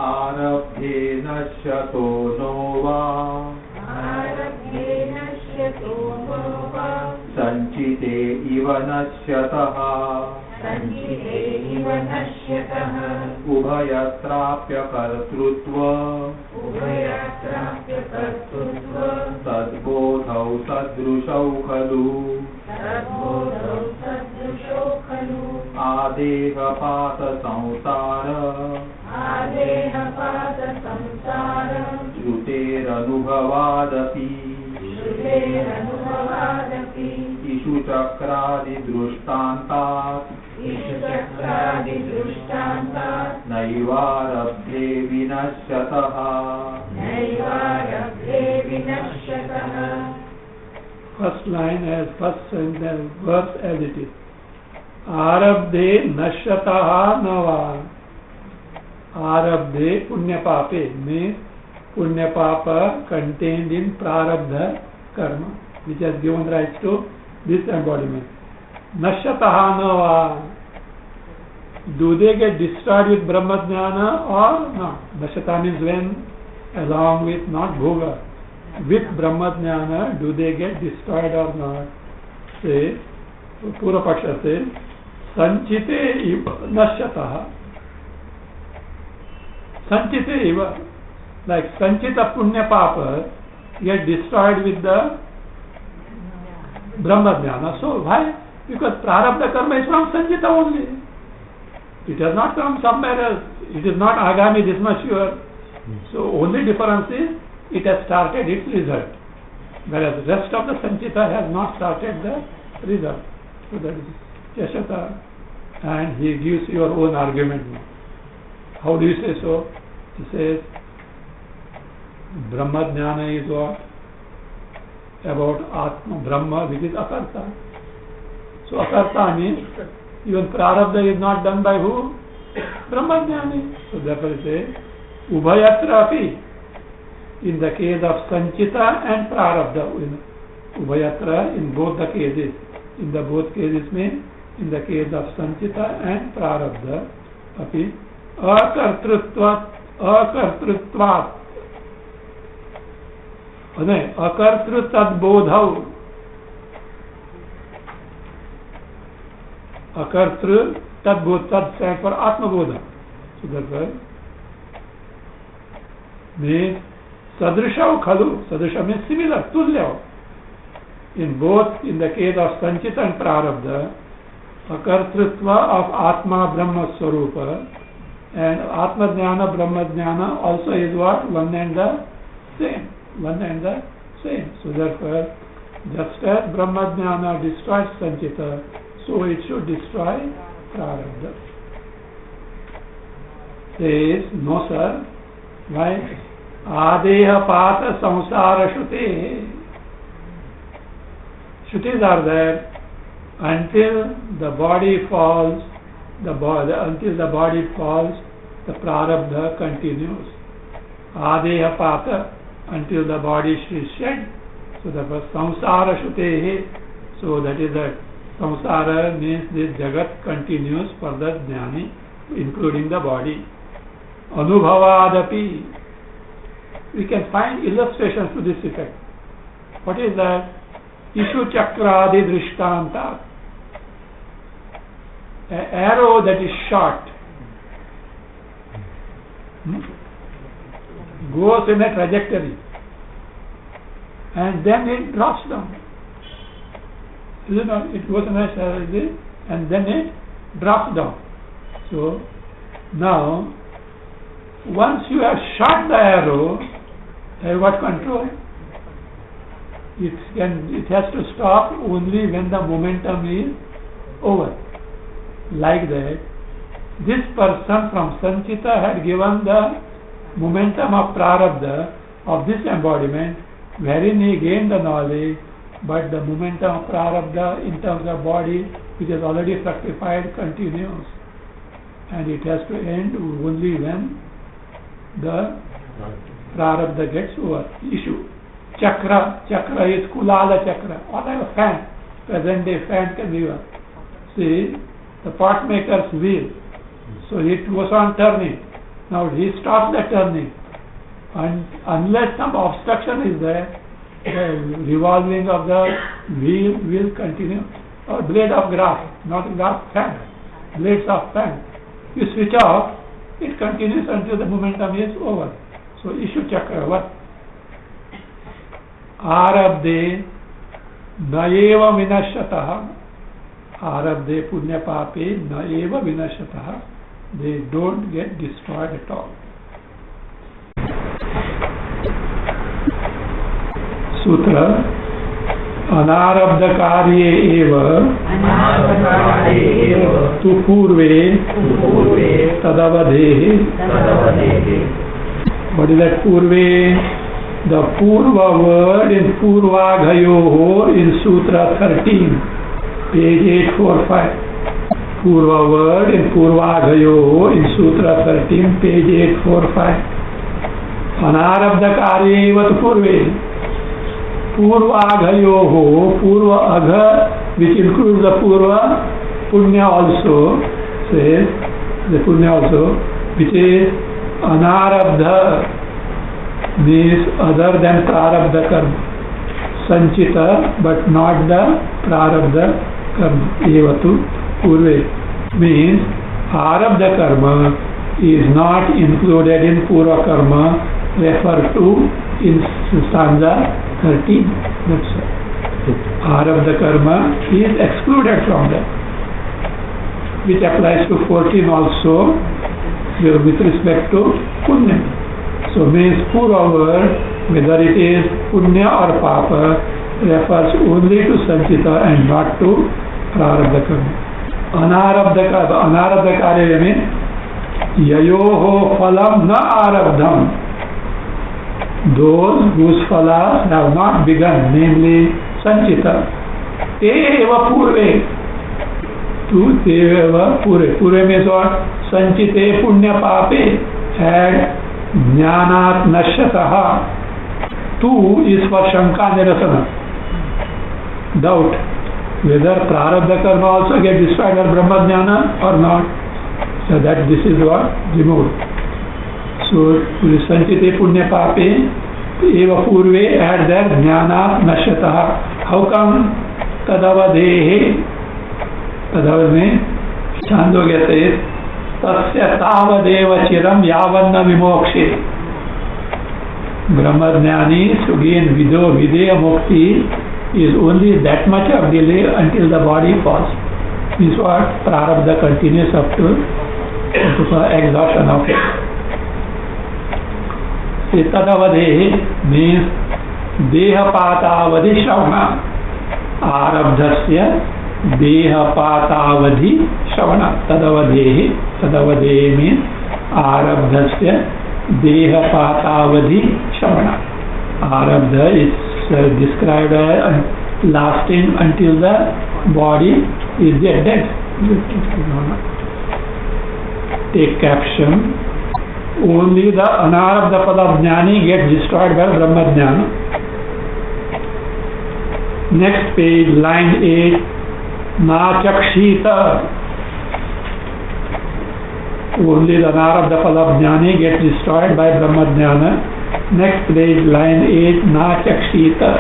आरब्धे नश्यतो no वा संचिते इव नश्यतः उभयत्राप्यकर्तृत्व तद्बोधौ सदृशौ खलु आदेहपात संसार श्रुतेरनुभवादपि इषु चक्रादिदृष्टान्तात् नैवारब्धे विनश्यतः First line as first sentence verse as it is. आरब्धे नश्यतः नवा. आरब्धे पुण्य पापे means punya papa contained in prarabdha karma, which has given rise to this embodiment. Nashyataha nava. Do they get destroyed with Brahmajnana or not? Nashyata means when, along with, not bhoga. With Brahmajnana, do they get destroyed or not? Say, Pura Paksha says, Sanchite iva nashyataha. Sanchite iva. Like Sanchita Punya Papa get destroyed with the Brahmajnana. So why? Because Prarabdha Karma is from Sanchita only. It has not come somewhere else. It is not Agami, this much sure. So only difference is it has started its result. Whereas the rest of the Sanchita has not started the result. So that is Yashata. And he gives your own argument. How do you say so? He says, Brahma Jnana is what? About Atma, Brahma, which is Akarta. So Akarta means even Prarabdha is not done by who? Brahma Jnani. So therefore it says, Ubhayatra api. In the case of Sanchita and Prarabdha. Ubhayatra in both the cases. In the both cases means, in the case of Sanchita and Prarabdha api. Akartrutvat. अकर्तृ तद्बोधौ. अकर्तृ तद्बोध, तद stands for Atmabodha. So therefore, means sadrishau khalu. Sadrisha means similar, tulya. In both, in the case of Sanchita and Prarabdha, akartrutva of Atma Brahma Swarupa and Atma Jnana Brahma Jnana also is what? One and the same. One and the same. So therefore, just as Brahma Jnana destroys Sanchita, so it should destroy Prarabdha. Says, no sir. Why? Adeha pata samsara shruti. Shrutis are there until the body falls, until the body falls, the Prarabdha continues. Adeha pata, until the body is shed. So therefore samsara shrutehe. So that is that samsara means this jagat continues for the jnani, including the body. Anubhavadapi. We can find illustrations to this effect. What is that? Ishu chakradi drishtanta. An arrow that is shot goes in a trajectory and then it drops down. It goes in a trajectory and then it drops down. So now, once you have shot the arrow, you have got control. It has to stop only when the momentum is over. Like that, this person from Sanchita had given the momentum of Prarabdha of this embodiment, wherein he gained the knowledge, but the momentum of Prarabdha in terms of body, which is already fructified, continues. And it has to end only when the Prarabdha gets over. Issue. Chakra is Kulala Chakra, whatever fan, present day fan can be one. See, the pot maker's wheel. So it goes on turning. Now he stops the turning, and unless some obstruction is there, the revolving of the wheel will continue. Or blade of grass, not grass, fan, blades of fan. You switch off, it continues until the momentum is over. So Ishu Chakra, what? Arabde naeva vinashatah. Arabde punya pape naeva vinashatah. They don't get destroyed at all. Sutra अनारब्ध कार्ये एव तु पूर्वे तदवधेः. What is that Purve? The Purva word in Purvaghayoho in Sutra 13, page 845. Purva word in Purvaghayoho in Sutra 13, page 845. Anarabdha karye eva tu purve. Purvaghayoho, Purva Agha, which includes the Purva, Punya also, says, the Punya also, which is Anarabdha, means other than Prarabdha Karma. Sanchita, but not the Prarabdha Karma. Evatu Purve means Arabdha Karma is not included in Purva Karma, referred to in stanza 13. That's it. Arabdha Karma is excluded from that, which applies to 14 also with respect to Punya. So means Purva word, whether it is Punya or Papa, refers only to Sanchita and not to Prarabdha Karma. Anarabdha Karya means Yayoho Phalam na Arabdham. Those whose phalas have not begun, namely Sanchita. Te eva purve. Tu te eva purve. Purve means what? Sanchite punya pape. And jnanat nashyataha. Tu is for Shanka Nirasana. Doubt. Whether Prarabdha Karma also get destroyed or Brahma Jnana or not. So that this is what? Removed. So, Sanchite Punya Pape Eva Purve, add there Jnana Nashyataha. How come? Tadavadehe. Tadavadne Chandogya says Tasya Tavadeva Chiram Yavanna Vimokshe. Brahmajnani to gain Videya Mukti is only that much of delay until the body falls. This is what Prarabdha continues up to exhaustion of it. Tadavadhe means Dehapatavadhi Shravana. Arabdhasya Dehapatavadhi Shravana. Tadavadhe means Arabdhasya Dehapatavadhi Shravana. Arabdha is described as lasting until the body is dead. Take caption. Only the Anarabdha Pada Jnani gets destroyed by Brahma Jnana. Next page, line 8. Na Chakshita. Only the Anarabdha Pada Jnani gets destroyed by Brahma Jnana. Next page, line 8. Na Chakshita.